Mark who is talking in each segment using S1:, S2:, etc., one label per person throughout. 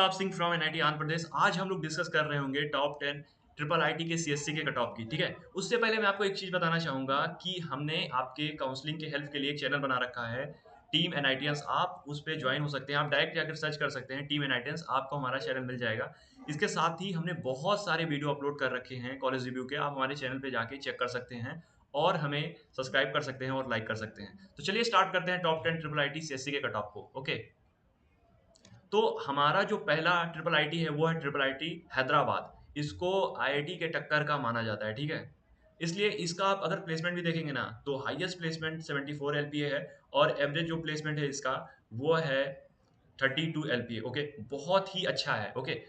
S1: Pratap Singh from NIT Andhra Pradesh. आज हम लोग डिस्कस कर रहे होंगे टॉप 10 ट्रिपल आईटी के सीएससी के कट ऑफ की। ठीक है, उससे पहले मैं आपको एक चीज बताना चाहूंगा कि हमने आपके काउंसलिंग के हेल्प के लिए एक चैनल बना रखा है, टीम एनआईटियंस। आप उस पर ज्वाइन हो सकते हैं, आप डायरेक्ट जाकर सर्च कर सकते हैं टीम एनआईटियंस, आपको हमारा चैनल मिल जाएगा। इसके साथ ही हमने बहुत सारे वीडियो अपलोड कर रखे हैं कॉलेज रिव्यू के, आप हमारे चैनल पे जाके चेक कर सकते हैं और हमें सब्सक्राइब कर सकते हैं और लाइक कर सकते हैं। तो चलिए स्टार्ट करते हैं टॉप 10 ट्रिपल आईटी सीएससी के कट ऑफ को। ओके, तो हमारा जो पहला ट्रिपल आईटी है वो है ट्रिपल आईटी हैदराबाद। इसको आईआईटी के टक्कर का माना जाता है। ठीक है, इसलिए इसका आप अगर प्लेसमेंट भी देखेंगे ना तो हाईएस्ट प्लेसमेंट 74 एलपीए है और एवरेज जो प्लेसमेंट है इसका वो है 32 एलपीए। ओके, बहुत ही अच्छा है। ओके,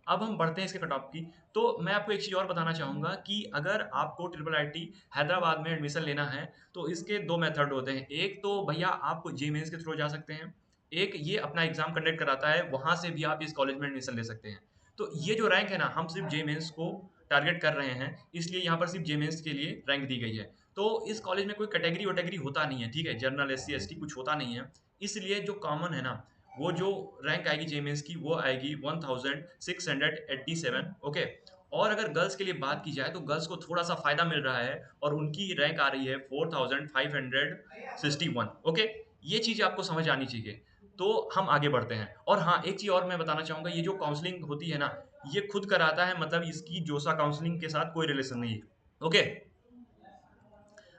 S1: अब हम बढ़ते हैं इसके कट ऑफ की। तो मैं आपको एक चीज और बताना चाहूंगा कि अगर आपको ट्रिपल आईटी हैदराबाद में एडमिशन लेना है तो इसके दो मेथड होते हैं। एक तो भैया आप जी मेंस के थ्रू जा सकते हैं, एक ये अपना एग्जाम कंडक्ट कराता है, वहां से भी आप इस कॉलेज में एडमिशन ले सकते हैं। तो ये जो रैंक है ना, हम सिर्फ जे मेंस को टारगेट कर रहे हैं, इसलिए यहाँ पर सिर्फ जे मेंस के लिए रैंक दी गई है। तो इस कॉलेज में कोई कैटेगरी वैटेगरी होता नहीं है। ठीक है, जनरल एससी एसटी कुछ होता नहीं है, इसलिए जो कॉमन है ना, वो जो रैंक आएगी जे मेंस की वो आएगी 1687। ओके, और अगर गर्ल्स के लिए बात की जाए तो गर्ल्स को थोड़ा सा फायदा मिल रहा है और उनकी रैंक आ रही है 4561। ओके, ये चीज आपको समझ आनी चाहिए। तो हम आगे बढ़ते हैं। और हाँ, एक चीज और मैं बताना चाहूंगा, ये जो काउंसलिंग होती है ना, ये खुद कराता है, मतलब इसकी जोसा काउंसलिंग के साथ कोई रिलेशन नहीं है। ओके,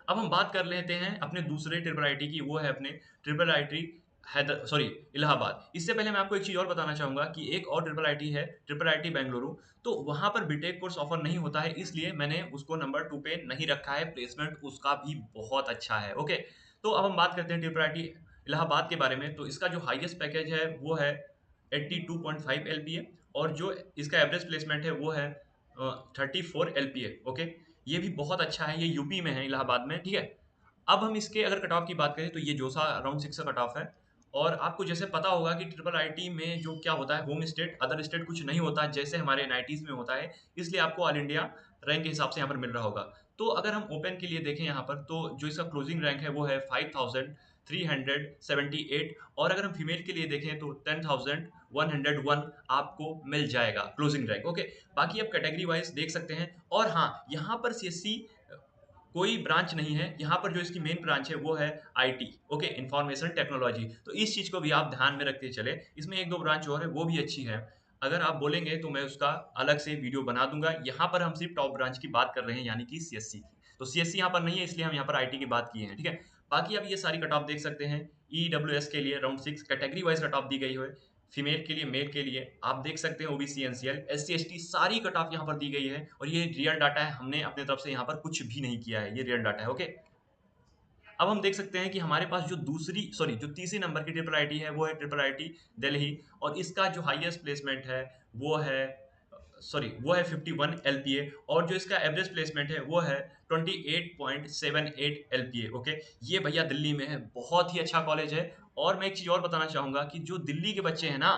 S1: अब हम बात कर लेते हैं अपने दूसरे ट्रिपल आईटी की, वो है अपने ट्रिपल आईटी हैदर सॉरी इलाहाबाद। इससे पहले मैं आपको एक चीज और बताना चाहूंगा कि एक और ट्रिपल आईटी है, ट्रिपल आईटी बेंगलुरु। तो वहां पर बीटेक कोर्स ऑफर नहीं होता है, इसलिए मैंने उसको नंबर 2 पे नहीं रखा है। प्लेसमेंट उसका भी बहुत अच्छा है। ओके, तो अब हम बात करते हैं ट्रिपल आईटी इलाहाबाद के बारे में। तो इसका जो हाईएस्ट पैकेज है वो है 82.5 एलपीए और जो इसका एवरेज प्लेसमेंट है वो है 34 एलपीए। ओके, ये भी बहुत अच्छा है, ये यूपी में है, इलाहाबाद में। ठीक है, अब हम इसके अगर कट ऑफ की बात करें तो ये जोसा अराउंड 6 का कट ऑफ है। और आपको जैसे पता होगा कि ट्रिपल आईटी में जो क्या होता है, होम स्टेट अदर स्टेट कुछ नहीं होता है जैसे हमारे एनआईटीज में होता है, इसलिए आपको ऑल इंडिया रैंक के हिसाब से यहाँ पर मिल रहा होगा। तो अगर हम ओपन के लिए देखें यहाँ पर, तो जो इसका क्लोजिंग रैंक है वो है 5378। और अगर हम फीमेल के लिए देखें तो 10101 आपको मिल जाएगा क्लोजिंग रैंक। ओके, बाकी आप कैटेगरी वाइज देख सकते हैं। और हाँ, यहाँ पर सीएससी कोई ब्रांच नहीं है, यहाँ पर जो इसकी मेन ब्रांच है वो है आईटी। Okay, information technology. तो इस चीज को भी आप ध्यान में रखते चले, इसमें एक दो ब्रांच और है वो भी अच्छी है। अगर आप बोलेंगे तो मैं उसका अलग से वीडियो बना दूंगा। यहाँ पर हम सिर्फ टॉप ब्रांच की बात कर रहे हैं, यानी कि सीएससी की। तो सीएससी यहाँ पर नहीं है, इसलिए हम यहाँ पर आईटी की बात किए हैं। ठीक है, बाकी आप ये सारी कट ऑफ देख सकते हैं। ईडब्ल्यूएस के लिए around 6 category wise cut of the गई है, फीमेल के लिए, मेल के लिए आप देख सकते हैं ओबीसी एनसीएल एससी एसटी सारी कट ऑफ यहाँ पर दी गई है। और ये रियल डाटा है, हमने अपने तरफ से यहाँ पर कुछ भी नहीं किया है, ये रियल डाटा है। ओके, अब हम देख सकते हैं कि हमारे पास जो तीसरी नंबर की ट्रिपल आईटी है वो है ट्रिपल आईटी दिल्ली। और इसका जो हाईएस्ट प्लेसमेंट है वो है वो है 51 एलपीए और जो इसका एवरेज प्लेसमेंट है वो है 28.78 एलपीए। ओके, ये भैया दिल्ली में है, बहुत ही अच्छा कॉलेज है। और मैं एक चीज और बताना चाहूंगा कि जो दिल्ली के बच्चे हैं ना,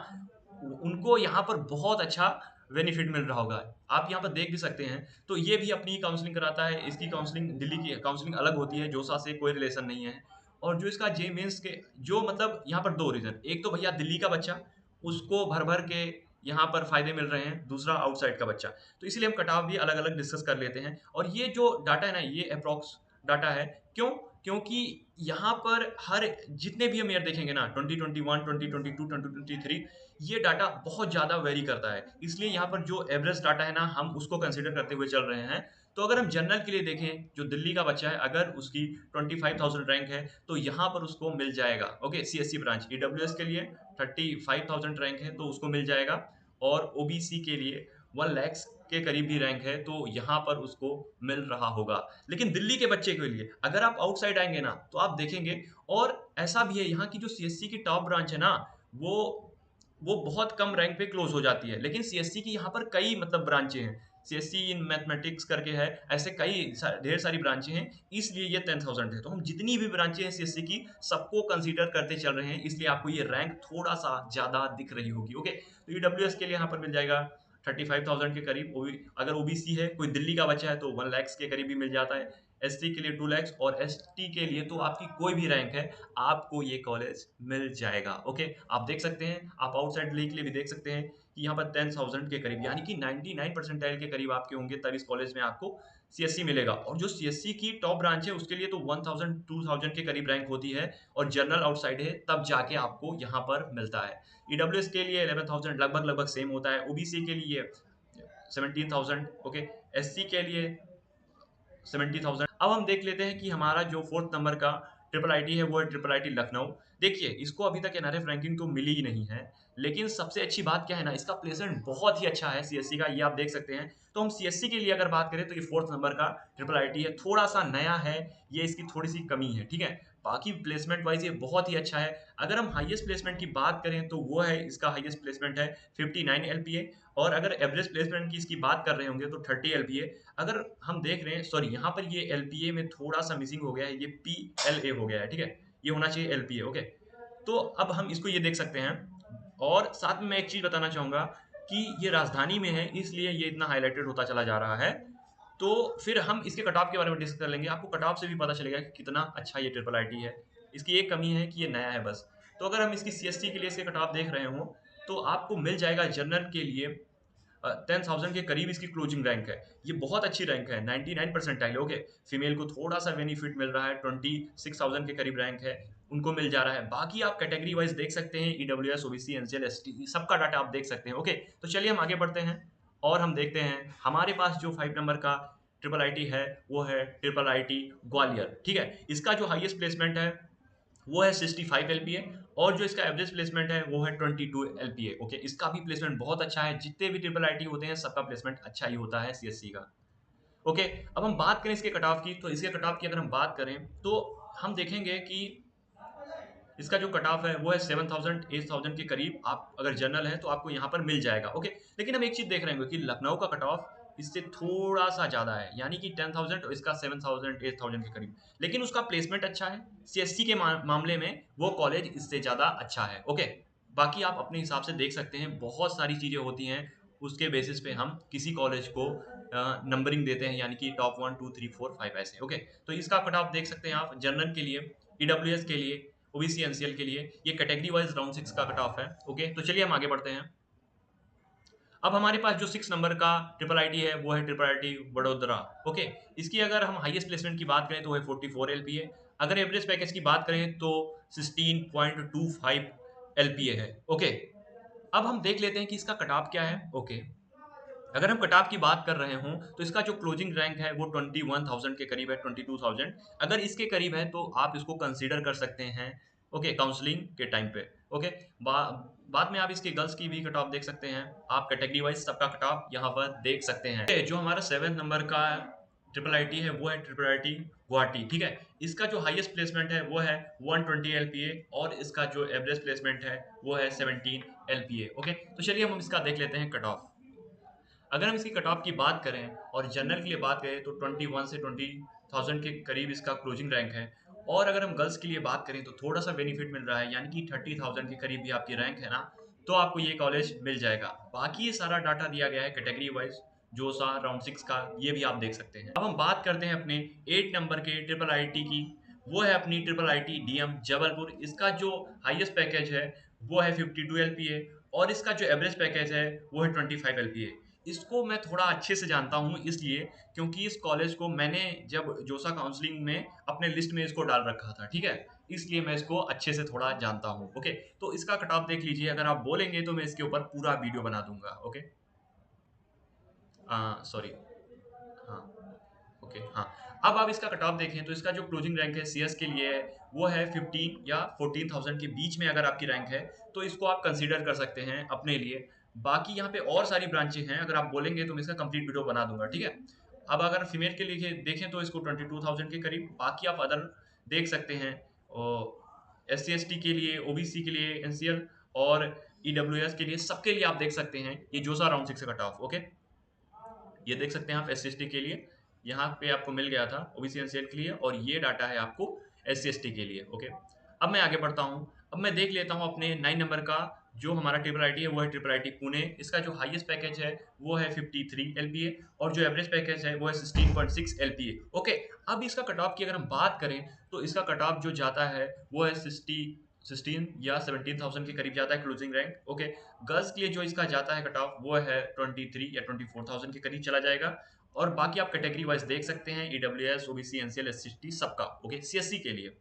S1: उनको यहाँ पर बहुत अच्छा बेनिफिट मिल रहा होगा। आप यहाँ पर देख भी सकते हैं। तो ये भी अपनी काउंसलिंग कराता है, इसकी काउंसलिंग, दिल्ली की काउंसलिंग अलग होती है, जोसा से कोई रिलेशन नहीं है। और जो इसका जे मेंस के जो मतलब यहाँ पर दो रीजन, एक तो भैया दिल्ली का बच्चा, उसको भर भर के यहाँ पर फायदे मिल रहे हैं, दूसरा आउटसाइड का बच्चा। तो इसीलिए हम कटाव भी अलग अलग डिस्कस कर लेते हैं। और ये जो डाटा है ना, ये अप्रोक्स डाटा है। क्यों? क्योंकि यहाँ पर हर जितने भी हम ईयर देखेंगे ना, 2021 2022 2023, ये डाटा बहुत ज़्यादा वेरी करता है। इसलिए यहाँ पर जो एवरेज डाटा है ना, हम उसको कंसीडर करते हुए चल रहे हैं। तो अगर हम जनरल के लिए देखें, जो दिल्ली का बच्चा है, अगर उसकी 25,000 रैंक है तो यहाँ पर उसको मिल जाएगा। ओके, सीएससी ब्रांच ईडब्ल्यूएस के लिए 35,000 रैंक है तो उसको मिल जाएगा। और ओबीसी के लिए 1 लाख के करीब भी रैंक है तो यहाँ पर उसको मिल रहा होगा। लेकिन दिल्ली के बच्चे के लिए अगर आप आउटसाइड आएंगे ना तो आप देखेंगे, और ऐसा भी है यहाँ की जो सीएससी की टॉप ब्रांच है ना, वो वो बहुत कम रैंक पे क्लोज हो जाती है। लेकिन सीएससी की यहाँ पर कई मतलब ब्रांचें हैं, सीएससी इन मैथमेटिक्स करके है, ऐसे ढेर सारी ब्रांचें हैं, इसलिए ये 10,000 है। तो हम जितनी भी ब्रांचें हैं सीएससी की, सबको कंसीडर करते चल रहे हैं, इसलिए आपको ये रैंक थोड़ा सा ज्यादा दिख रही होगी। ओके, तो ईडब्ल्यूएस के लिए यहाँ पर मिल जाएगा 35,000 के करीब। अगर ओबीसी है, कोई दिल्ली का बच्चा है तो 1 लाख के करीब भी मिल जाता है। एसटी के लिए 2 लाख और एसटी के लिए तो आपकी कोई भी रैंक है, आपको ये कॉलेज मिल जाएगा। ओके, आप देख सकते हैं, आप आउटसाइड दिल्ली के लिए भी देख सकते हैं। कि यहाँ पर 10,000 के करीब यानी कि 99 परसेंटाइल के करीब आपके होंगे, तब इस कॉलेज में आपको सीएससी मिलेगा। और जो सीएससी की टॉप ब्रांच है उसके लिए तो 1000 2000 के करीब रैंक होती है, और जनरल आउटसाइड है तब जाके आपको यहाँ पर मिलता है। ईडब्ल्यूएस के लिए 11,000 लगभग लगभग सेम होता है, ओबीसी के लिए 17,000, ओके, एससी के लिए 70,000। अब हम देख लेते हैं कि हमारा जो फोर्थ नंबर का ट्रिपल आईटी है वो है ट्रिपल आईटी लखनऊ। देखिए, इसको अभी तक एनआरएफ रैंकिंग तो मिली ही नहीं है, लेकिन सबसे अच्छी बात क्या है ना, इसका प्लेसमेंट बहुत ही अच्छा है सीएससी का, ये आप देख सकते हैं। तो हम सीएससी के लिए अगर बात करें तो ये फोर्थ नंबर का ट्रिपल आईटी है, थोड़ा सा नया है, ये इसकी थोड़ी सी कमी है, ठीक है। बाकी प्लेसमेंट वाइज ये बहुत ही अच्छा है। अगर हम हाईएस्ट प्लेसमेंट की बात करें तो वो है, इसका हाईएस्ट प्लेसमेंट है 59 एलपीए, और अगर एवरेज प्लेसमेंट की इसकी बात कर रहे होंगे तो 30 एलपीए। अगर हम देख रहे हैं, सॉरी यहाँ पर ये एलपीए में थोड़ा सा मिसिंग हो गया है, ये पीएलए हो गया है, ठीक है, ये होना चाहिए एलपीए, ओके। तो अब हम इसको ये देख सकते हैं। और साथ में मैं एक चीज बताना चाहूंगा कि ये राजधानी में है, इसलिए ये इतना हाईलाइटेड होता चला जा रहा है। तो फिर हम इसके कट ऑफ के बारे में डिस्कस कर लेंगे, आपको कट ऑफ से भी पता चलेगा कि कितना अच्छा ये ट्रिपल आईटी है। इसकी एक कमी है कि ये नया है बस। तो अगर हम इसकी सीएसटी के लिए इसके कट ऑफ देख रहे हो तो आपको मिल जाएगा जनरल के लिए 10,000 के करीब इसकी क्लोजिंग रैंक है। ये बहुत अच्छी रैंक है, 99 परसेंटाइल, ओके। फीमेल को थोड़ा सा बेनिफिट मिल रहा है, 26,000 के करीब रैंक है, उनको मिल जा रहा है। बाकी आप कैटेगरी वाइज देख सकते हैं, ईडब्ल्यूएस, ओबीसी, एनसीएल, एसटी, सबका डाटा आप देख सकते हैं, ओके। तो चलिए हम आगे बढ़ते हैं और हम देखते हैं हमारे पास जो 5 नंबर का ट्रिपल आईटी है वो है ट्रिपल आईटी ग्वालियर, ठीक है। इसका जो हाईएस्ट प्लेसमेंट है वो है 65 एलपीए, और जो इसका एवरेज प्लेसमेंट है वो है 22 एलपीए, ओके। इसका भी प्लेसमेंट बहुत अच्छा है, जितने भी ट्रिपल आईटी होते हैं सबका प्लेसमेंट अच्छा ही होता है सीएससी का, ओके। अब हम बात करें इसके कट ऑफ की, तो इसके कट ऑफ की अगर हम बात करें तो हम देखेंगे कि इसका जो कट ऑफ है वो है 7,000 8,000 के करीब। आप अगर जनरल है तो आपको यहाँ पर मिल जाएगा, ओके। लेकिन हम एक चीज देख रहे होंगे कि लखनऊ का कट ऑफ इससे थोड़ा सा ज्यादा है, यानी कि 10,000 और इसका 7,000 8,000 के करीब, लेकिन उसका प्लेसमेंट अच्छा है। सीएससी के मामले में वो कॉलेज इससे ज्यादा अच्छा है, ओके। बाकी आप अपने हिसाब से देख सकते हैं, बहुत सारी चीजें होती हैं, उसके बेसिस पे हम किसी कॉलेज को नंबरिंग देते हैं, यानी कि टॉप 1 2 3 4 5 ऐसे, ओके। तो इसका कट ऑफ देख सकते हैं आप, जनरल के लिए, ईडब्ल्यूएस के लिए, ओबीसी, एनसीएल के लिए, ये कैटेगरी वाइज राउंड 6 का कट ऑफ है, ओके। तो चलिए हम आगे बढ़ते हैं। अब हमारे पास जो 6 नंबर का ट्रिपल आईटी है वो है ट्रिपल आईटी वडोदरा, ओके। इसकी अगर हम हाईएस्ट प्लेसमेंट की बात करें तो है 44 एलपीए। अगर एवरेज पैकेज की बात करें तो 16.25 एलपीए है, ओके। अब हम देख लेते हैं कि इसका कट ऑफ क्या है, ओके। अगर हम कट ऑफ की बात कर रहे हों तो इसका जो क्लोजिंग रैंक है वो 21,000 के करीब है, 22,000। अगर इसके करीब है तो आप इसको कंसीडर कर सकते हैं, ओके, काउंसलिंग के टाइम पे, ओके। बाद में आप इसके गर्ल्स की भी कट ऑफ देख सकते हैं, आप कैटेगरी वाइज सबका कट ऑफ यहाँ पर देख सकते हैं। जो हमारा 7 नंबर का ट्रिपल आईटी है वो है ट्रिपल आईटी गुवाहाटी, ठीक है। इसका जो हाईएस्ट प्लेसमेंट है वो है 120 एलपीए, और इसका जो एवरेज प्लेसमेंट है वो है 17 एलपीए, ओके। तो चलिए हम इसका देख लेते हैं कट ऑफ। अगर हम इसकी कट ऑफ की बात करें और जनरल के लिए बात करें तो 21 से 20,000 के करीब इसका क्लोजिंग रैंक है, और अगर हम गर्ल्स के लिए बात करें तो थोड़ा सा बेनिफिट मिल रहा है, यानी कि 30,000 के करीब भी आपकी रैंक है ना, तो आपको ये कॉलेज मिल जाएगा। बाकी ये सारा डाटा दिया गया है कैटेगरी वाइज, जो सा राउंड 6 का, ये भी आप देख सकते हैं। अब हम बात करते हैं अपने 8 नंबर के ट्रिपल आईटी की, वो है अपनी ट्रिपल आईटी डीएम जबलपुर। इसका जो हाईएस्ट पैकेज है वो है 52 एलपीए, और इसका जो एवरेज पैकेज है वो है 25 एलपीए। इसको मैं थोड़ा अच्छे से जानता हूँ, इसलिए क्योंकि इस कॉलेज को मैंने जब जोसा काउंसलिंग में अपने लिस्ट में इसको डाल रखा था, ठीक है, इसलिए मैं इसको अच्छे से थोड़ा जानता हूँ, ओके। तो इसका कट ऑफ देख लीजिए, अगर आप बोलेंगे तो मैं इसके ऊपर पूरा वीडियो बना दूंगा, ओके। सॉरी, हाँ, ओके, हाँ। अब आप इसका कट ऑफ देखें तो इसका जो क्लोजिंग रैंक है सीएस के लिए वो है 15 या 14,000 के बीच में अगर आपकी रैंक है तो इसको आप कंसीडर कर सकते हैं अपने लिए। बाकी यहाँ पे और सारी ब्रांचें हैं, अगर आप बोलेंगे तो मैं इसका कंप्लीट वीडियो बना दूंगा, ठीक है। अब अगर फीमेल के लिए देखें तो इसको 22,000 के करीब। बाकी आप अदर देख सकते हैं, एस सी के लिए, ओबीसी के लिए, एनसीएल और ईडब्ल्यूएस के लिए, सबके लिए आप देख सकते हैं ये जोसा राउंड 6 कट ऑफ, ओके। ये देख सकते हैं आप एस के लिए, यहाँ पे आपको मिल गया था ओबीसी एनसीएल के लिए, और ये डाटा है आपको एस के लिए, ओके। अब मैं आगे बढ़ता हूँ। अब मैं देख लेता हूँ अपने 9 नंबर का जो हमारा ट्रिपल आईटी है वो है ट्रिपल आईटी पुणे। इसका जो हाईएस्ट पैकेज है वो है 53 एलपीए, और जो एवरेज पैकेज है वो है 16.6 एलपीए, ओके। अब इसका कट ऑफ की अगर हम बात करें तो इसका कट ऑफ जो जाता है वो है 16 या 17,000 के करीब जाता है क्लोजिंग रैंक। ओके, गर्ल्स के लिए जो इसका जाता है कट ऑफ वो है 23 या 24,000 के करीब चला जाएगा। और बाकी आप कैटेगरी वाइज देख सकते हैं, ईडब्ल्यूएस, ओबीसी, एनसीएल, एससी सबका। ओके, सीएससी के लिए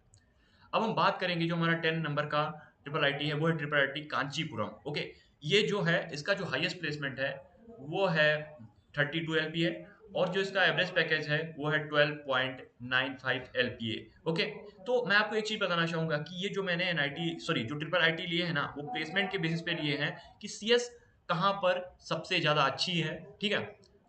S1: अब हम बात करेंगे जो हमारा 10 नंबर का ट्रिपल आईटी है, वो है ट्रिपल आईटी कांचीपुरम। ओके, ये जो है इसका जो हाईएस्ट प्लेसमेंट है वो है 32 एलपीए, और जो इसका एवरेज पैकेज है वो है 12.95 एलपीए। ओके, तो मैं आपको एक चीज बताना चाहूंगा कि ये जो मैंने एनआईटी सॉरी जो ट्रिपल आईटी लिए है ना, वो प्लेसमेंट के बेसिस पे लिए हैं कि सीएस कहाँ पर सबसे ज्यादा अच्छी है। ठीक है,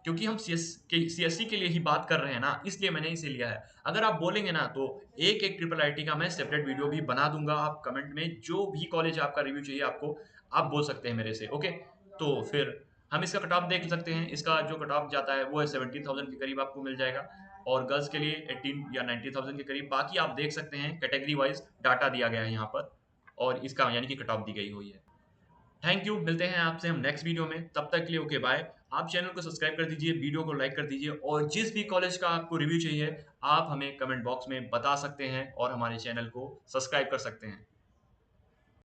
S1: क्योंकि हम सीएससी के लिए ही बात कर रहे हैं ना, इसलिए मैंने इसे लिया है। अगर आप बोलेंगे ना तो एक एक ट्रिपल आईटी का मैं सेपरेट वीडियो भी बना दूंगा। आप कमेंट में जो भी कॉलेज आपका रिव्यू चाहिए आपको, आप बोल सकते हैं मेरे से। ओके, तो फिर हम इसका कट ऑफ देख सकते हैं। इसका जो कट ऑफ जाता है वो है 17,000 के करीब आपको मिल जाएगा, और गर्ल्स के लिए 18 या 90,000 के करीब। बाकी आप देख सकते हैं कैटेगरी वाइज डाटा दिया गया है यहाँ पर, और इसका यानी कि कट ऑफ दी गई हुई है। थैंक यू, मिलते हैं आपसे हम नेक्स्ट वीडियो में, तब तक के लिए ओके बाय। आप चैनल को सब्सक्राइब कर दीजिए, वीडियो को लाइक कर दीजिए, और जिस भी कॉलेज का आपको रिव्यू चाहिए आप हमें कमेंट बॉक्स में बता सकते हैं और हमारे चैनल को सब्सक्राइब कर सकते हैं।